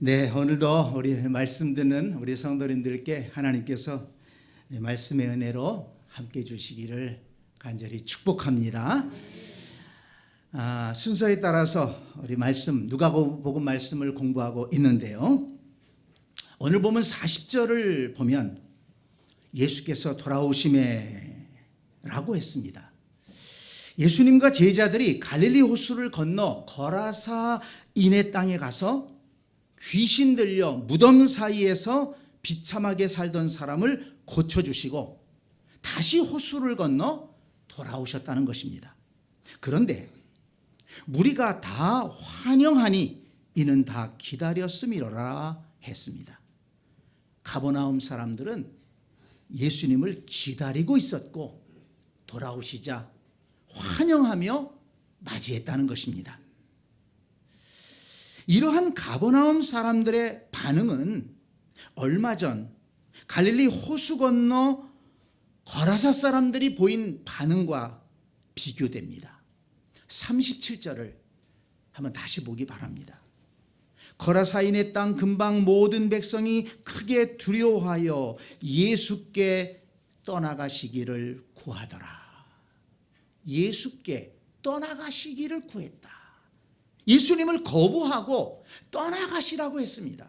네, 오늘도 우리 말씀 듣는 우리 성도님들께 하나님께서 말씀의 은혜로 함께 주시기를 간절히 축복합니다. 순서에 따라서 우리 말씀 누가복음 말씀을 공부하고 있는데요. 오늘 보면 40절을 보면 예수께서 돌아오심에 라고 했습니다. 예수님과 제자들이 갈릴리 호수를 건너 거라사 인의 땅에 가서 귀신 들려 무덤 사이에서 비참하게 살던 사람을 고쳐주시고 다시 호수를 건너 돌아오셨다는 것입니다. 그런데 무리가 다 환영하니 이는 다 기다렸음이로라 했습니다. 가버나움 사람들은 예수님을 기다리고 있었고 돌아오시자 환영하며 맞이했다는 것입니다. 이러한 가버나움 사람들의 반응은 얼마 전 갈릴리 호수 건너 거라사 사람들이 보인 반응과 비교됩니다. 37절을 한번 다시 보기 바랍니다. 거라사인의 땅 근방 모든 백성이 크게 두려워하여 예수께 떠나가시기를 구하더라. 예수께 떠나가시기를 구했다. 예수님을 거부하고 떠나가시라고 했습니다.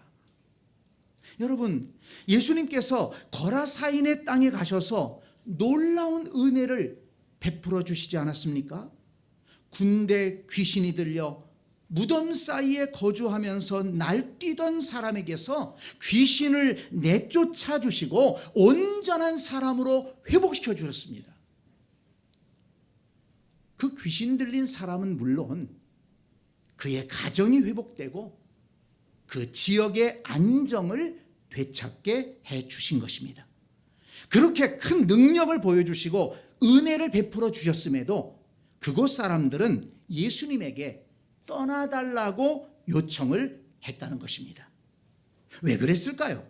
여러분, 예수님께서 거라사인의 땅에 가셔서 놀라운 은혜를 베풀어 주시지 않았습니까? 군대 귀신이 들려 무덤 사이에 거주하면서 날뛰던 사람에게서 귀신을 내쫓아 주시고 온전한 사람으로 회복시켜 주셨습니다. 그 귀신 들린 사람은 물론 그의 가정이 회복되고 그 지역의 안정을 되찾게 해 주신 것입니다. 그렇게 큰 능력을 보여주시고 은혜를 베풀어 주셨음에도 그곳 사람들은 예수님에게 떠나달라고 요청을 했다는 것입니다. 왜 그랬을까요?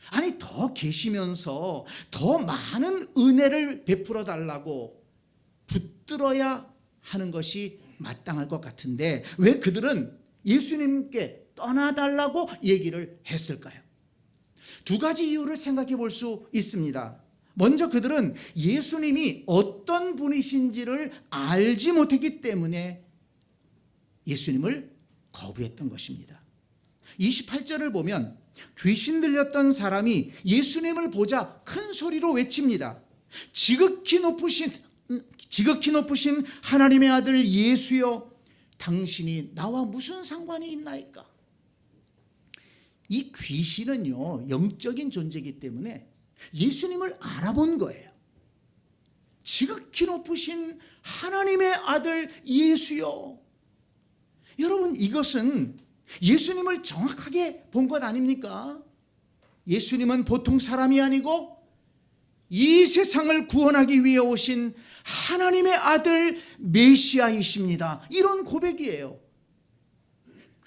아니, 더 계시면서 더 많은 은혜를 베풀어 달라고 붙들어야 하는 것이 마땅할 것 같은데 왜 그들은 예수님께 떠나달라고 얘기를 했을까요? 두 가지 이유를 생각해 볼 수 있습니다. 먼저 그들은 예수님이 어떤 분이신지를 알지 못했기 때문에 예수님을 거부했던 것입니다. 28절을 보면 귀신 들렸던 사람이 예수님을 보자 큰 소리로 외칩니다. 지극히 높으신 하나님의 아들 예수여, 당신이 나와 무슨 상관이 있나이까? 이 귀신은요, 영적인 존재이기 때문에 예수님을 알아본 거예요. 지극히 높으신 하나님의 아들 예수여. 여러분, 이것은 예수님을 정확하게 본 것 아닙니까? 예수님은 보통 사람이 아니고 이 세상을 구원하기 위해 오신 하나님의 아들 메시아이십니다. 이런 고백이에요.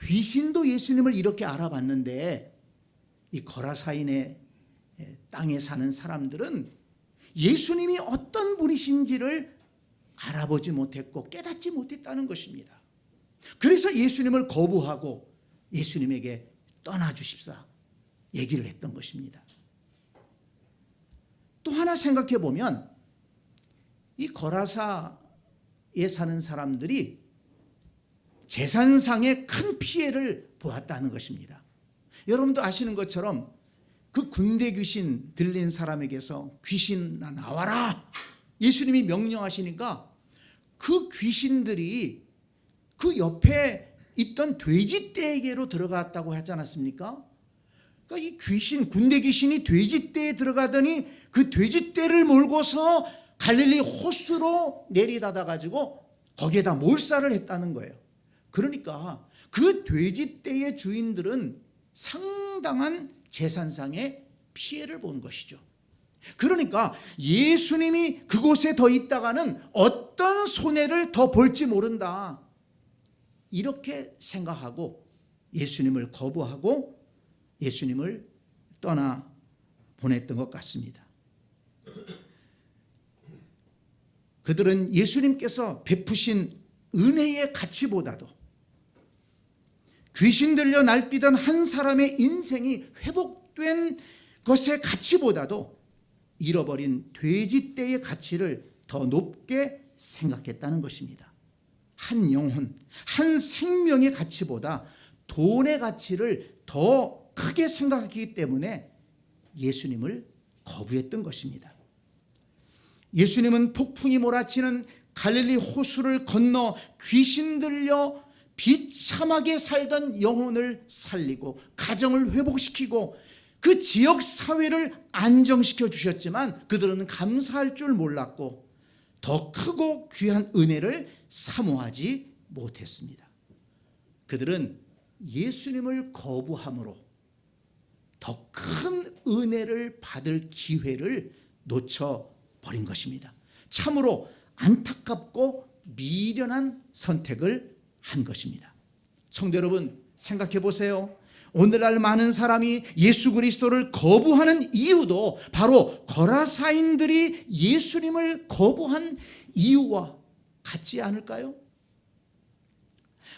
귀신도 예수님을 이렇게 알아봤는데 이 거라사인의 땅에 사는 사람들은 예수님이 어떤 분이신지를 알아보지 못했고 깨닫지 못했다는 것입니다. 그래서 예수님을 거부하고 예수님에게 떠나주십사 얘기를 했던 것입니다. 또 하나 생각해 보면 이 거라사에 사는 사람들이 재산상의 큰 피해를 보았다는 것입니다. 여러분도 아시는 것처럼 그 군대 귀신 들린 사람에게서 귀신 나와라 예수님이 명령하시니까 그 귀신들이 그 옆에 있던 돼지떼에게로 들어갔다고 하지 않았습니까? 그러니까 이 귀신, 군대 귀신이 돼지떼에 들어가더니 그 돼지떼를 몰고서 갈릴리 호수로 내리닫아 가지고 거기에다 몰살을 했다는 거예요. 그러니까 그 돼지떼의 주인들은 상당한 재산상의 피해를 본 것이죠. 그러니까 예수님이 그곳에 더 있다가는 어떤 손해를 더 볼지 모른다, 이렇게 생각하고 예수님을 거부하고 예수님을 떠나 보냈던 것 같습니다. 그들은 예수님께서 베푸신 은혜의 가치보다도 귀신 들려 날뛰던 한 사람의 인생이 회복된 것의 가치보다도 잃어버린 돼지떼의 가치를 더 높게 생각했다는 것입니다. 한 영혼, 한 생명의 가치보다 돈의 가치를 더 크게 생각했기 때문에 예수님을 거부했던 것입니다. 예수님은 폭풍이 몰아치는 갈릴리 호수를 건너 귀신 들려 비참하게 살던 영혼을 살리고 가정을 회복시키고 그 지역 사회를 안정시켜 주셨지만 그들은 감사할 줄 몰랐고 더 크고 귀한 은혜를 사모하지 못했습니다. 그들은 예수님을 거부함으로 더 큰 은혜를 받을 기회를 놓쳐버린 것입니다. 참으로 안타깝고 미련한 선택을 한 것입니다. 성도 여러분, 생각해 보세요. 오늘날 많은 사람이 예수 그리스도를 거부하는 이유도 바로 거라사인들이 예수님을 거부한 이유와 같지 않을까요?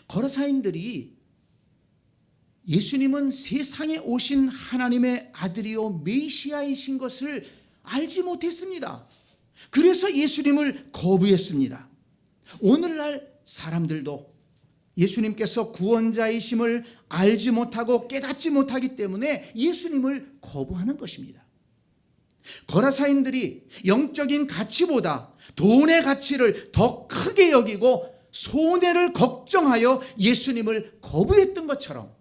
거라사인들이 예수님은 세상에 오신 하나님의 아들이요 메시아이신 것을 알지 못했습니다. 그래서 예수님을 거부했습니다. 오늘날 사람들도 예수님께서 구원자이심을 알지 못하고 깨닫지 못하기 때문에 예수님을 거부하는 것입니다. 거라사인들이 영적인 가치보다 돈의 가치를 더 크게 여기고 손해를 걱정하여 예수님을 거부했던 것처럼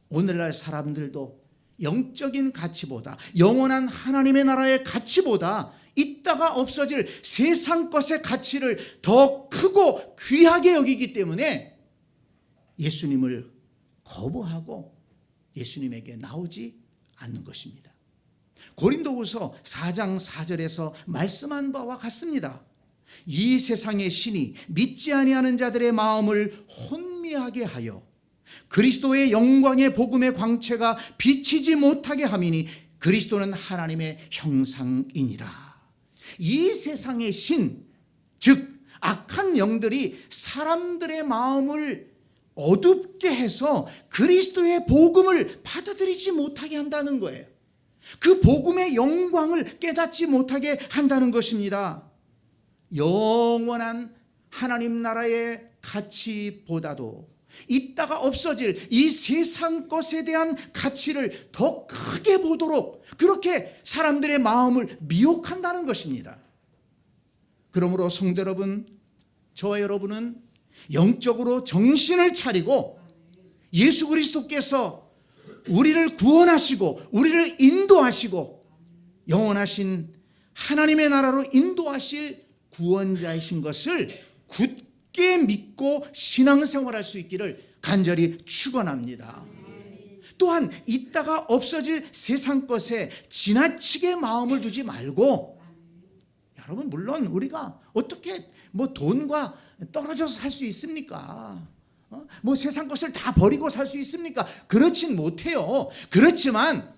오늘날 사람들도 영적인 가치보다 영원한 하나님의 나라의 가치보다 있다가 없어질 세상 것의 가치를 더 크고 귀하게 여기기 때문에 예수님을 거부하고 예수님에게 나오지 않는 것입니다. 고린도후서 4장 4절에서 말씀한 바와 같습니다. 이 세상의 신이 믿지 아니하는 자들의 마음을 혼미하게 하여 그리스도의 영광의 복음의 광채가 비치지 못하게 함이니 그리스도는 하나님의 형상이니라. 이 세상의 신, 즉 악한 영들이 사람들의 마음을 어둡게 해서 그리스도의 복음을 받아들이지 못하게 한다는 거예요. 그 복음의 영광을 깨닫지 못하게 한다는 것입니다. 영원한 하나님 나라의 가치보다도 있다가 없어질 이 세상 것에 대한 가치를 더 크게 보도록 그렇게 사람들의 마음을 미혹한다는 것입니다. 그러므로 성도 여러분, 저와 여러분은 영적으로 정신을 차리고 예수 그리스도께서 우리를 구원하시고 우리를 인도하시고 영원하신 하나님의 나라로 인도하실 구원자이신 것을 굳게 믿고 신앙생활할 수 있기를 간절히 축원합니다. 또한 있다가 없어질 세상 것에 지나치게 마음을 두지 말고, 여러분 물론 우리가 어떻게 돈과 떨어져서 살 수 있습니까? 세상 것을 다 버리고 살 수 있습니까? 그렇진 못해요. 그렇지만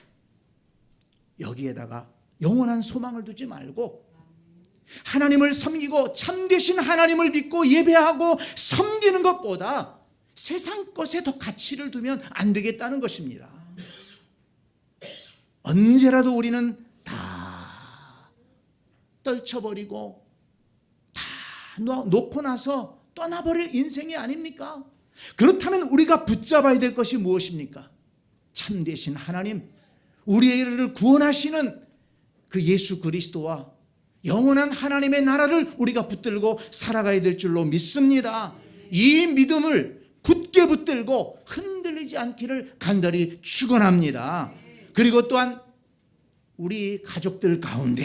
여기에다가 영원한 소망을 두지 말고 하나님을 섬기고 참되신 하나님을 믿고 예배하고 섬기는 것보다 세상 것에 더 가치를 두면 안 되겠다는 것입니다. 언제라도 우리는 다 떨쳐버리고 다 놓고 나서 떠나버릴 인생이 아닙니까? 그렇다면 우리가 붙잡아야 될 것이 무엇입니까? 참되신 하나님, 우리를 구원하시는 그 예수 그리스도와 영원한 하나님의 나라를 우리가 붙들고 살아가야 될 줄로 믿습니다. 이 믿음을 굳게 붙들고 흔들리지 않기를 간절히 축원합니다. 그리고 또한 우리 가족들 가운데,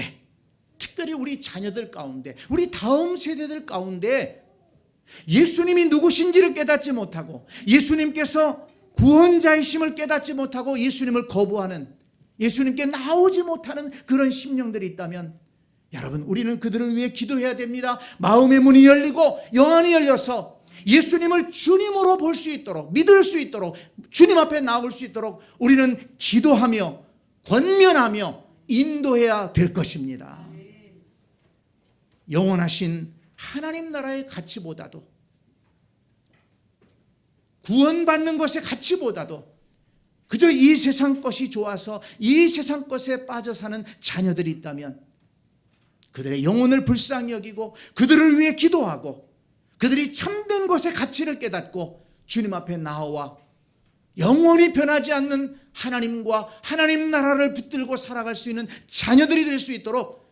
특별히 우리 자녀들 가운데, 우리 다음 세대들 가운데 예수님이 누구신지를 깨닫지 못하고 예수님께서 구원자이심을 깨닫지 못하고 예수님을 거부하는, 예수님께 나오지 못하는 그런 심령들이 있다면 여러분, 우리는 그들을 위해 기도해야 됩니다. 마음의 문이 열리고 영안이 열려서 예수님을 주님으로 볼 수 있도록, 믿을 수 있도록, 주님 앞에 나올 수 있도록 우리는 기도하며 권면하며 인도해야 될 것입니다. 영원하신 하나님 나라의 가치보다도 구원받는 것의 가치보다도 그저 이 세상 것이 좋아서 이 세상 것에 빠져 사는 자녀들이 있다면 그들의 영혼을 불쌍히 여기고 그들을 위해 기도하고 그들이 참된 것의 가치를 깨닫고 주님 앞에 나와 영원히 변하지 않는 하나님과 하나님 나라를 붙들고 살아갈 수 있는 자녀들이 될 수 있도록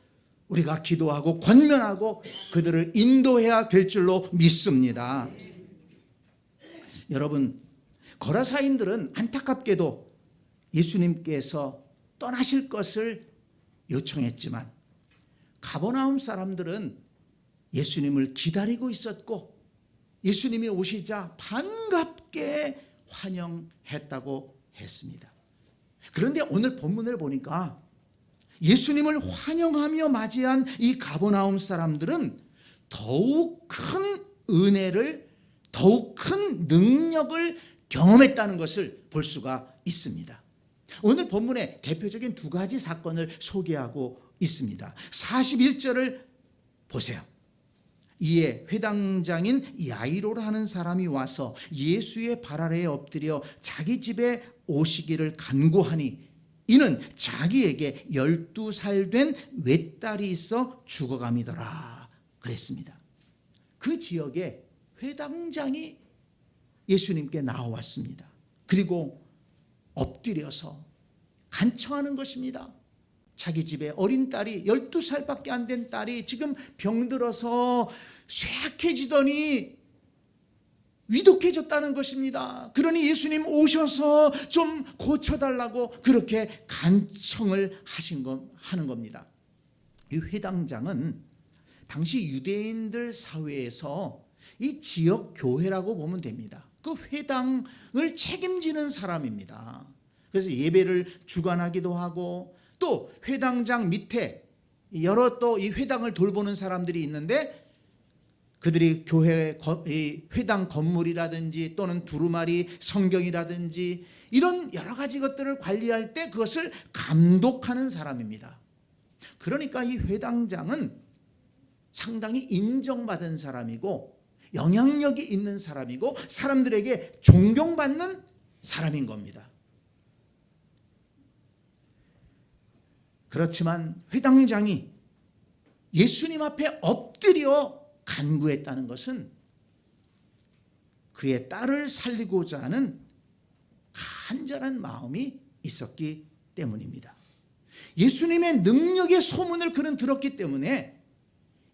우리가 기도하고 권면하고 그들을 인도해야 될 줄로 믿습니다. 여러분, 거라사인들은 안타깝게도 예수님께서 떠나실 것을 요청했지만 가버나움 사람들은 예수님을 기다리고 있었고 예수님이 오시자 반갑게 환영했다고 했습니다. 그런데 오늘 본문을 보니까 예수님을 환영하며 맞이한 이 가버나움 사람들은 더욱 큰 은혜를, 더욱 큰 능력을 경험했다는 것을 볼 수가 있습니다. 오늘 본문에 대표적인 두 가지 사건을 소개하고 있습니다. 41절을 보세요. 이에 회당장인 야이로라 하는 사람이 와서 예수의 발 아래에 엎드려 자기 집에 오시기를 간구하니 이는 자기에게 12살 된 외딸이 있어 죽어감이더라 그랬습니다. 그 지역에 회당장이 예수님께 나왔습니다. 그리고 엎드려서 간청하는 것입니다. 자기 집에 어린 딸이 12살밖에 안 된 딸이 지금 병들어서 쇠약해지더니 위독해졌다는 것입니다. 그러니 예수님 오셔서 좀 고쳐달라고 그렇게 간청을 하는 겁니다. 이 회당장은 당시 유대인들 사회에서 이 지역 교회라고 보면 됩니다. 그 회당을 책임지는 사람입니다. 그래서 예배를 주관하기도 하고 또 회당장 밑에 여러 또 이 회당을 돌보는 사람들이 있는데 그들이 교회 회당 건물이라든지 또는 두루마리 성경이라든지 이런 여러 가지 것들을 관리할 때 그것을 감독하는 사람입니다. 그러니까 이 회당장은 상당히 인정받은 사람이고 영향력이 있는 사람이고 사람들에게 존경받는 사람인 겁니다. 그렇지만 회당장이 예수님 앞에 엎드려 간구했다는 것은 그의 딸을 살리고자 하는 간절한 마음이 있었기 때문입니다. 예수님의 능력의 소문을 그는 들었기 때문에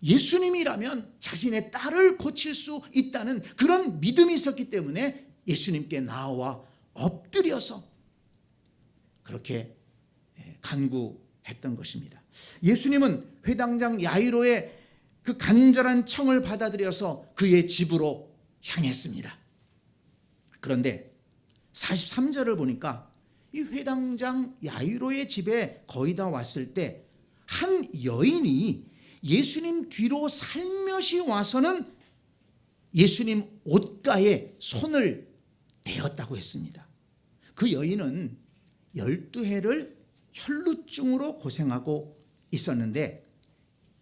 예수님이라면 자신의 딸을 고칠 수 있다는 그런 믿음이 있었기 때문에 예수님께 나와 엎드려서 그렇게 간구했던 것입니다. 예수님은 회당장 야이로의 그 간절한 청을 받아들여서 그의 집으로 향했습니다. 그런데 43절을 보니까 이 회당장 야이로의 집에 거의 다 왔을 때 한 여인이 예수님 뒤로 살며시 와서는 예수님 옷가에 손을 대었다고 했습니다. 그 여인은 12해를 혈루증으로 고생하고 있었는데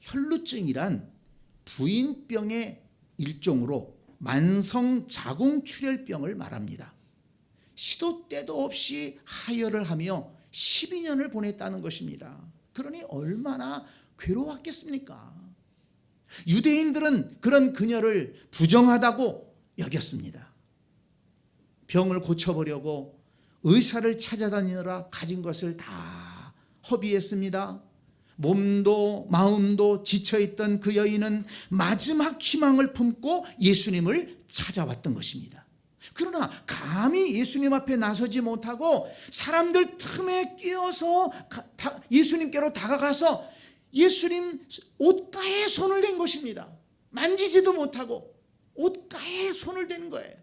혈루증이란 부인병의 일종으로 만성 자궁출혈병을 말합니다. 시도 때도 없이 하혈을 하며 12년을 보냈다는 것입니다. 그러니 얼마나 괴로웠겠습니까? 유대인들은 그런 그녀를 부정하다고 여겼습니다. 병을 고쳐보려고 의사를 찾아다니느라 가진 것을 다 허비했습니다. 몸도 마음도 지쳐있던 그 여인은 마지막 희망을 품고 예수님을 찾아왔던 것입니다. 그러나 감히 예수님 앞에 나서지 못하고 사람들 틈에 끼어서 예수님께로 다가가서 예수님 옷가에 손을 댄 것입니다. 만지지도 못하고 옷가에 손을 댄 거예요.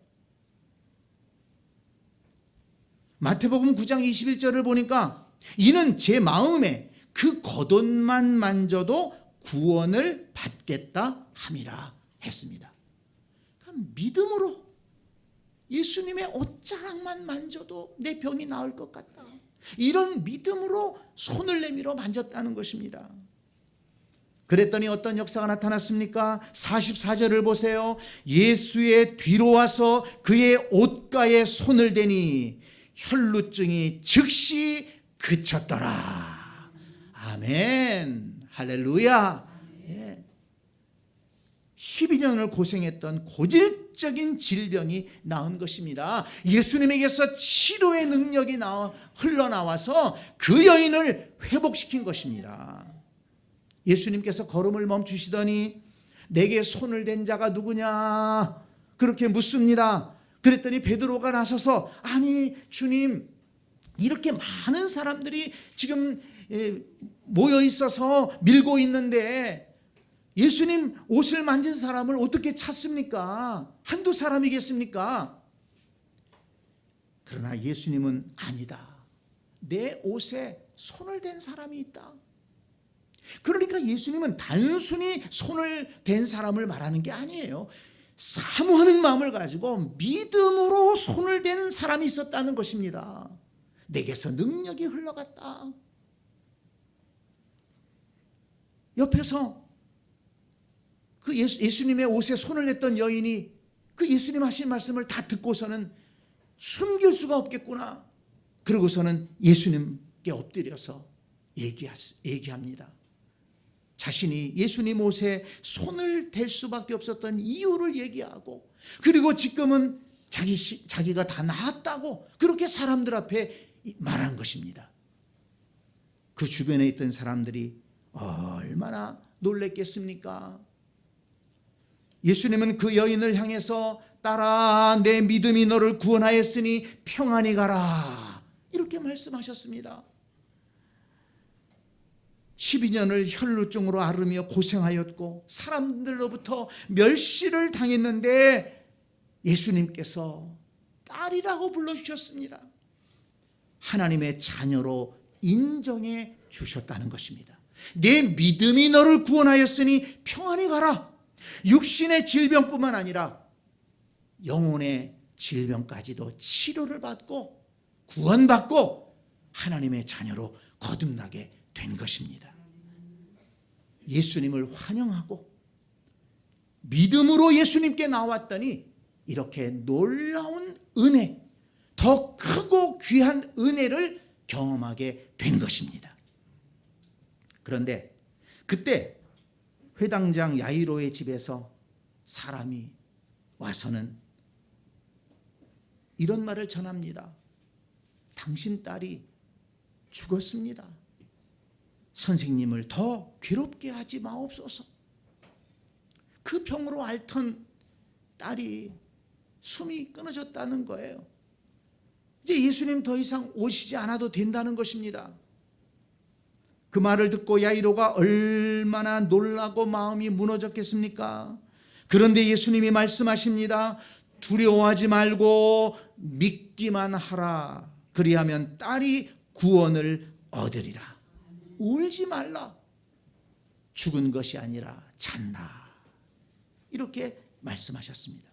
마태복음 9장 21절을 보니까 이는 제 마음에 그 겉옷만 만져도 구원을 받겠다 함이라 했습니다. 그럼 믿음으로 예수님의 옷자락만 만져도 내 병이 나을 것 같다. 이런 믿음으로 손을 내밀어 만졌다는 것입니다. 그랬더니 어떤 역사가 나타났습니까? 44절을 보세요. 예수의 뒤로 와서 그의 옷가에 손을 대니 혈루증이 즉시 그쳤더라. 아멘. 할렐루야. 12년을 고생했던 고질적인 질병이 나은 것입니다. 예수님에게서 치료의 능력이 흘러나와서 그 여인을 회복시킨 것입니다. 예수님께서 걸음을 멈추시더니 내게 손을 댄 자가 누구냐 그렇게 묻습니다. 그랬더니 베드로가 나서서 아니 주님, 이렇게 많은 사람들이 지금 모여 있어서 밀고 있는데 예수님 옷을 만진 사람을 어떻게 찾습니까? 한두 사람이겠습니까? 그러나 예수님은 아니다. 내 옷에 손을 댄 사람이 있다. 그러니까 예수님은 단순히 손을 댄 사람을 말하는 게 아니에요. 사모하는 마음을 가지고 믿음으로 손을 댄 사람이 있었다는 것입니다. 내게서 능력이 흘러갔다. 옆에서 그 예수님의 옷에 손을 댔던 여인이 그 예수님 하신 말씀을 다 듣고서는 숨길 수가 없겠구나. 그러고서는 예수님께 엎드려서 얘기합니다. 자신이 예수님 옷에 손을 댈 수밖에 없었던 이유를 얘기하고, 그리고 지금은 자기가 다 나았다고 그렇게 사람들 앞에 말한 것입니다. 그 주변에 있던 사람들이 얼마나 놀랬겠습니까? 예수님은 그 여인을 향해서 딸아, 내 믿음이 너를 구원하였으니 평안히 가라, 이렇게 말씀하셨습니다. 12년을 혈루증으로 앓으며 고생하였고 사람들로부터 멸시를 당했는데 예수님께서 딸이라고 불러주셨습니다. 하나님의 자녀로 인정해 주셨다는 것입니다. 내 믿음이 너를 구원하였으니 평안히 가라. 육신의 질병뿐만 아니라 영혼의 질병까지도 치료를 받고 구원받고 하나님의 자녀로 거듭나게 된 것입니다. 예수님을 환영하고 믿음으로 예수님께 나왔더니 이렇게 놀라운 은혜, 더 크고 귀한 은혜를 경험하게 된 것입니다. 그런데 그때 회당장 야이로의 집에서 사람이 와서는 이런 말을 전합니다. 당신 딸이 죽었습니다. 선생님을 더 괴롭게 하지 마옵소서. 그 병으로 앓던 딸이 숨이 끊어졌다는 거예요. 이제 예수님 더 이상 오시지 않아도 된다는 것입니다. 그 말을 듣고 야이로가 얼마나 놀라고 마음이 무너졌겠습니까? 그런데 예수님이 말씀하십니다. 두려워하지 말고 믿기만 하라. 그리하면 딸이 구원을 얻으리라. 울지 말라. 죽은 것이 아니라 잔다. 이렇게 말씀하셨습니다.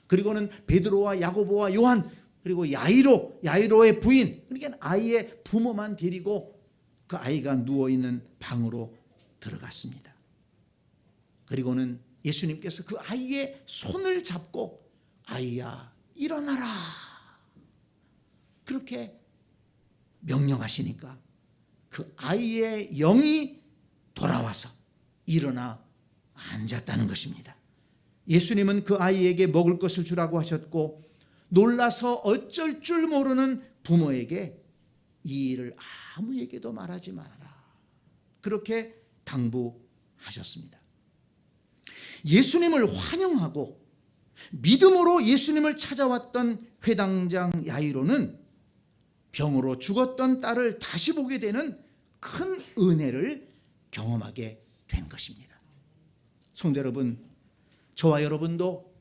그리고는 베드로와 야고보와 요한, 그리고 야이로의 부인, 그러니까 아이의 부모만 데리고 그 아이가 누워있는 방으로 들어갔습니다. 그리고는 예수님께서 그 아이의 손을 잡고 아이야 일어나라 그렇게 명령하시니까 그 아이의 영이 돌아와서 일어나 앉았다는 것입니다. 예수님은 그 아이에게 먹을 것을 주라고 하셨고 놀라서 어쩔 줄 모르는 부모에게 이 일을 아무에게도 말하지 말아라 그렇게 당부하셨습니다. 예수님을 환영하고 믿음으로 예수님을 찾아왔던 회당장 야이로는 병으로 죽었던 딸을 다시 보게 되는 큰 은혜를 경험하게 된 것입니다. 성도 여러분, 저와 여러분도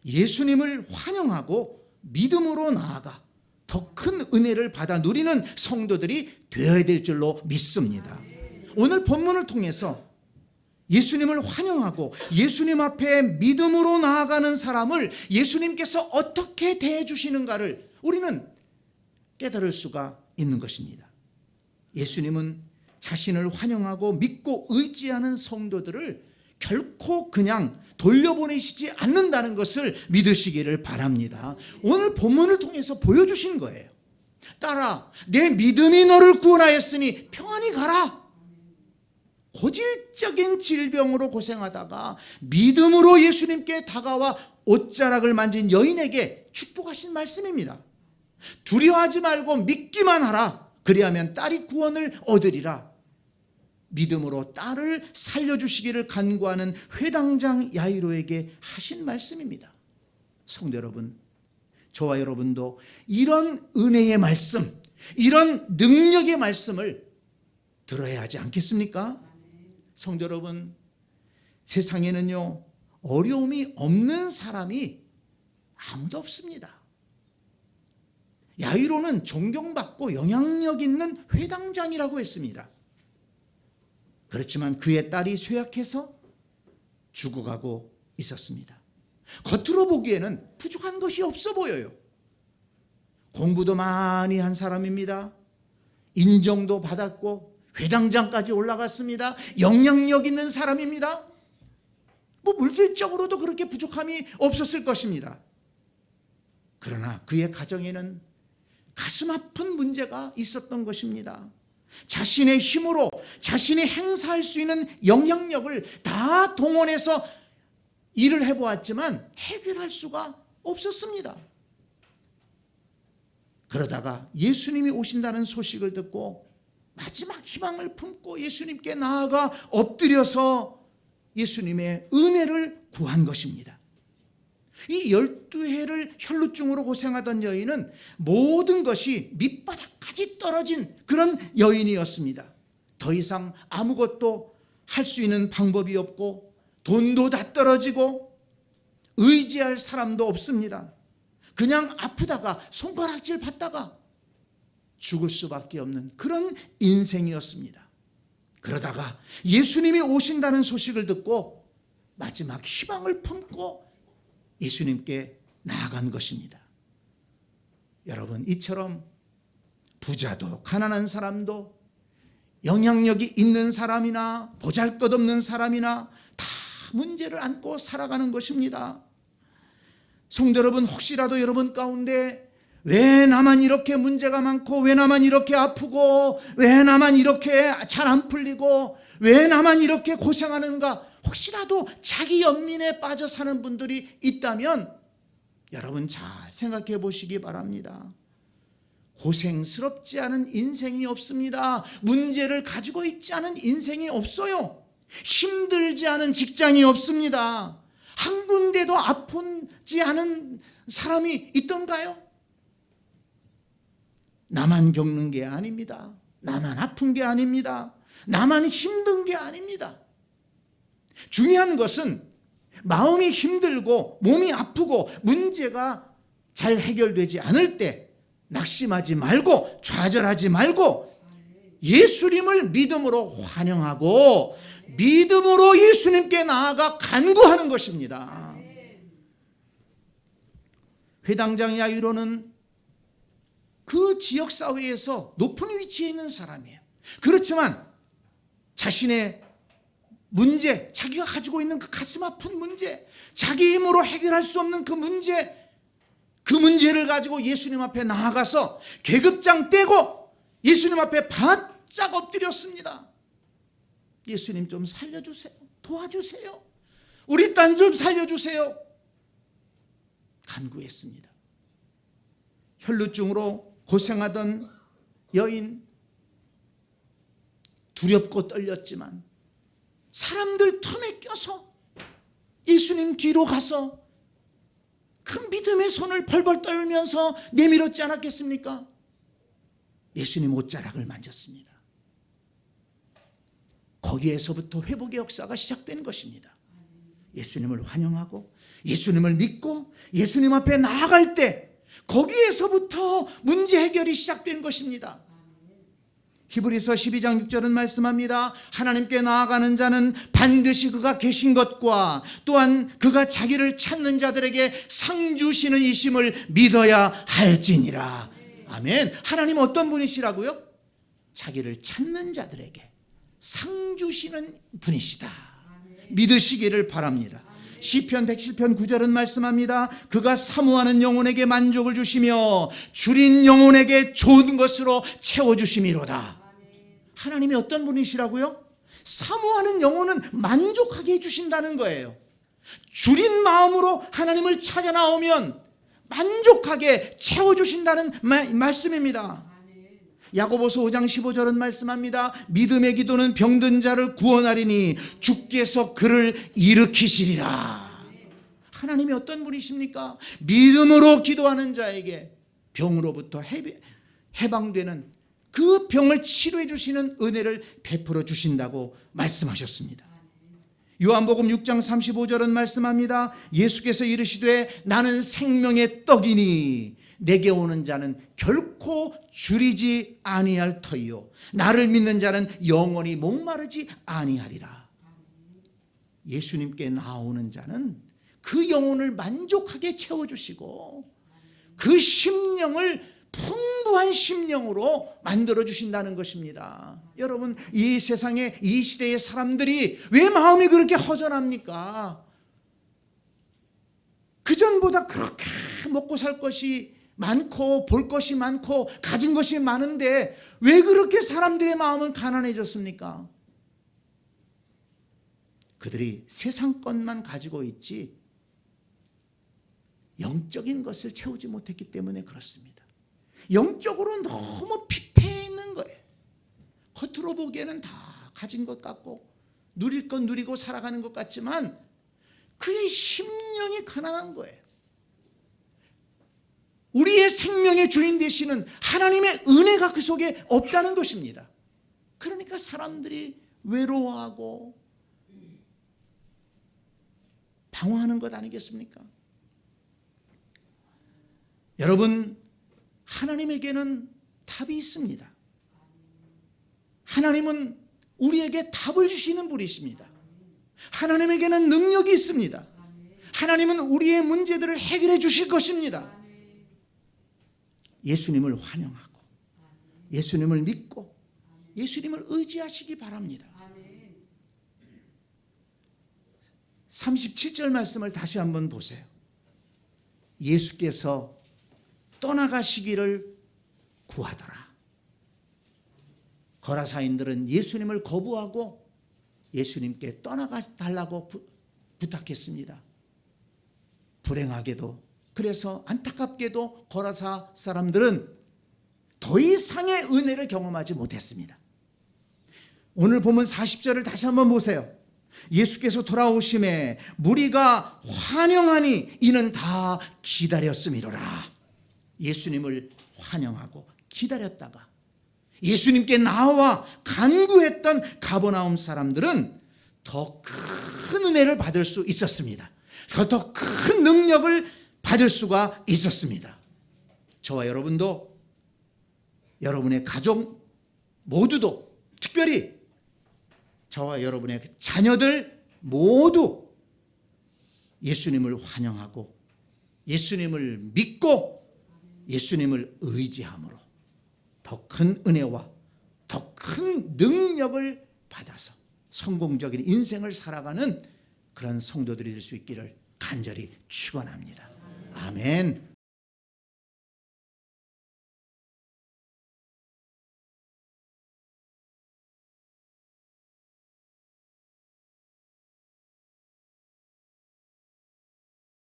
예수님을 환영하고 믿음으로 나아가 더 큰 은혜를 받아 누리는 성도들이 되어야 될 줄로 믿습니다. 오늘 본문을 통해서 예수님을 환영하고 예수님 앞에 믿음으로 나아가는 사람을 예수님께서 어떻게 대해 주시는가를 우리는 깨달을 수가 있는 것입니다. 예수님은 자신을 환영하고 믿고 의지하는 성도들을 결코 그냥 돌려보내시지 않는다는 것을 믿으시기를 바랍니다. 오늘 본문을 통해서 보여주신 거예요. 딸아, 내 믿음이 너를 구원하였으니 평안히 가라. 고질적인 질병으로 고생하다가 믿음으로 예수님께 다가와 옷자락을 만진 여인에게 축복하신 말씀입니다. 두려워하지 말고 믿기만 하라. 그리하면 딸이 구원을 얻으리라. 믿음으로 딸을 살려주시기를 간구하는 회당장 야이로에게 하신 말씀입니다. 성도 여러분, 저와 여러분도 이런 은혜의 말씀, 이런 능력의 말씀을 들어야 하지 않겠습니까? 성도 여러분, 세상에는요, 어려움이 없는 사람이 아무도 없습니다. 야이로는 존경받고 영향력 있는 회당장이라고 했습니다. 그렇지만 그의 딸이 쇠약해서 죽어가고 있었습니다. 겉으로 보기에는 부족한 것이 없어 보여요. 공부도 많이 한 사람입니다. 인정도 받았고 회당장까지 올라갔습니다. 영향력 있는 사람입니다. 물질적으로도 그렇게 부족함이 없었을 것입니다. 그러나 그의 가정에는 가슴 아픈 문제가 있었던 것입니다. 자신의 힘으로 자신이 행사할 수 있는 영향력을 다 동원해서 일을 해보았지만 해결할 수가 없었습니다. 그러다가 예수님이 오신다는 소식을 듣고 마지막 희망을 품고 예수님께 나아가 엎드려서 예수님의 은혜를 구한 것입니다. 이 12해를 혈루증으로 고생하던 여인은 모든 것이 밑바닥까지 떨어진 그런 여인이었습니다. 더 이상 아무것도 할 수 있는 방법이 없고 돈도 다 떨어지고 의지할 사람도 없습니다. 그냥 아프다가 손가락질 받다가 죽을 수밖에 없는 그런 인생이었습니다. 그러다가 예수님이 오신다는 소식을 듣고 마지막 희망을 품고 예수님께 나아간 것입니다. 여러분, 이처럼 부자도 가난한 사람도 영향력이 있는 사람이나 보잘것없는 사람이나 다 문제를 안고 살아가는 것입니다. 성도 여러분, 혹시라도 여러분 가운데 왜 나만 이렇게 문제가 많고, 왜 나만 이렇게 아프고, 왜 나만 이렇게 잘 안 풀리고, 왜 나만 이렇게 고생하는가, 혹시라도 자기 연민에 빠져 사는 분들이 있다면 여러분 잘 생각해 보시기 바랍니다. 고생스럽지 않은 인생이 없습니다. 문제를 가지고 있지 않은 인생이 없어요. 힘들지 않은 직장이 없습니다. 한 군데도 아프지 않은 사람이 있던가요? 나만 겪는 게 아닙니다. 나만 아픈 게 아닙니다. 나만 힘든 게 아닙니다. 중요한 것은 마음이 힘들고 몸이 아프고 문제가 잘 해결되지 않을 때 낙심하지 말고 좌절하지 말고 예수님을 믿음으로 환영하고 믿음으로 예수님께 나아가 간구하는 것입니다. 회당장 야이로는 그 지역사회에서 높은 위치에 있는 사람이에요. 그렇지만 자신의 문제, 자기가 가지고 있는 그 가슴 아픈 문제, 자기 힘으로 해결할 수 없는 그 문제를 가지고 예수님 앞에 나아가서 계급장 떼고 예수님 앞에 바짝 엎드렸습니다. 예수님 좀 살려주세요. 도와주세요. 우리 딸 좀 살려주세요. 간구했습니다. 혈루증으로 고생하던 여인, 두렵고 떨렸지만 사람들 틈에 껴서 예수님 뒤로 가서 큰 믿음의 손을 벌벌 떨면서 내밀었지 않았겠습니까? 예수님 옷자락을 만졌습니다. 거기에서부터 회복의 역사가 시작된 것입니다. 예수님을 환영하고 예수님을 믿고 예수님 앞에 나아갈 때 거기에서부터 문제 해결이 시작된 것입니다. 히브리서 12장 6절은 말씀합니다. 하나님께 나아가는 자는 반드시 그가 계신 것과 또한 그가 자기를 찾는 자들에게 상 주시는 이심을 믿어야 할지니라. 아멘. 하나님 어떤 분이시라고요? 자기를 찾는 자들에게 상 주시는 분이시다. 믿으시기를 바랍니다. 시편 107편 9절은 말씀합니다. 그가 사모하는 영혼에게 만족을 주시며 줄인 영혼에게 좋은 것으로 채워주심이로다. 하나님이 어떤 분이시라고요? 사모하는 영혼은 만족하게 해주신다는 거예요. 줄인 마음으로 하나님을 찾아 나오면 만족하게 채워주신다는 말씀입니다. 야고보서 5장 15절은 말씀합니다. 믿음의 기도는 병든 자를 구원하리니 주께서 그를 일으키시리라. 하나님이 어떤 분이십니까? 믿음으로 기도하는 자에게 병으로부터 해방되는 그 병을 치료해 주시는 은혜를 베풀어 주신다고 말씀하셨습니다. 요한복음 6장 35절은 말씀합니다. 예수께서 이르시되 나는 생명의 떡이니 내게 오는 자는 결코 줄이지 아니할 터이요 나를 믿는 자는 영원히 목마르지 아니하리라. 예수님께 나오는 자는 그 영혼을 만족하게 채워주시고 그 심령을 풍부한 심령으로 만들어 주신다는 것입니다. 여러분, 이 세상에 이 시대의 사람들이 왜 마음이 그렇게 허전합니까? 그전보다 그렇게 먹고 살 것이 많고 볼 것이 많고 가진 것이 많은데 왜 그렇게 사람들의 마음은 가난해졌습니까? 그들이 세상 것만 가지고 있지 영적인 것을 채우지 못했기 때문에 그렇습니다. 영적으로 너무 피폐해 있는 거예요. 겉으로 보기에는 다 가진 것 같고 누릴 건 누리고 살아가는 것 같지만 그의 심령이 가난한 거예요. 우리의 생명의 주인 되시는 하나님의 은혜가 그 속에 없다는 것입니다. 그러니까 사람들이 외로워하고 방황하는 것 아니겠습니까? 여러분, 하나님에게는 답이 있습니다. 하나님은 우리에게 답을 주시는 분이십니다. 하나님에게는 능력이 있습니다. 하나님은 우리의 문제들을 해결해 주실 것입니다. 예수님을 환영하고 예수님을 믿고 예수님을 의지하시기 바랍니다. 37절 말씀을 다시 한번 보세요. 예수께서 떠나가시기를 구하더라. 거라사인들은 예수님을 거부하고 예수님께 떠나가 달라고 부탁했습니다. 불행하게도, 그래서 안타깝게도 거라사 사람들은 더 이상의 은혜를 경험하지 못했습니다. 오늘 보면 40절을 다시 한번 보세요. 예수께서 돌아오심에 무리가 환영하니 이는 다 기다렸음이로라. 예수님을 환영하고 기다렸다가 예수님께 나와 간구했던 가버나움 사람들은 더 큰 은혜를 받을 수 있었습니다. 더 큰 능력을 받을 수가 있었습니다. 저와 여러분도, 여러분의 가족 모두도, 특별히 저와 여러분의 자녀들 모두 예수님을 환영하고 예수님을 믿고 예수님을 의지함으로 더 큰 은혜와 더 큰 능력을 받아서 성공적인 인생을 살아가는 그런 성도들이 될 수 있기를 간절히 축원합니다. 아멘.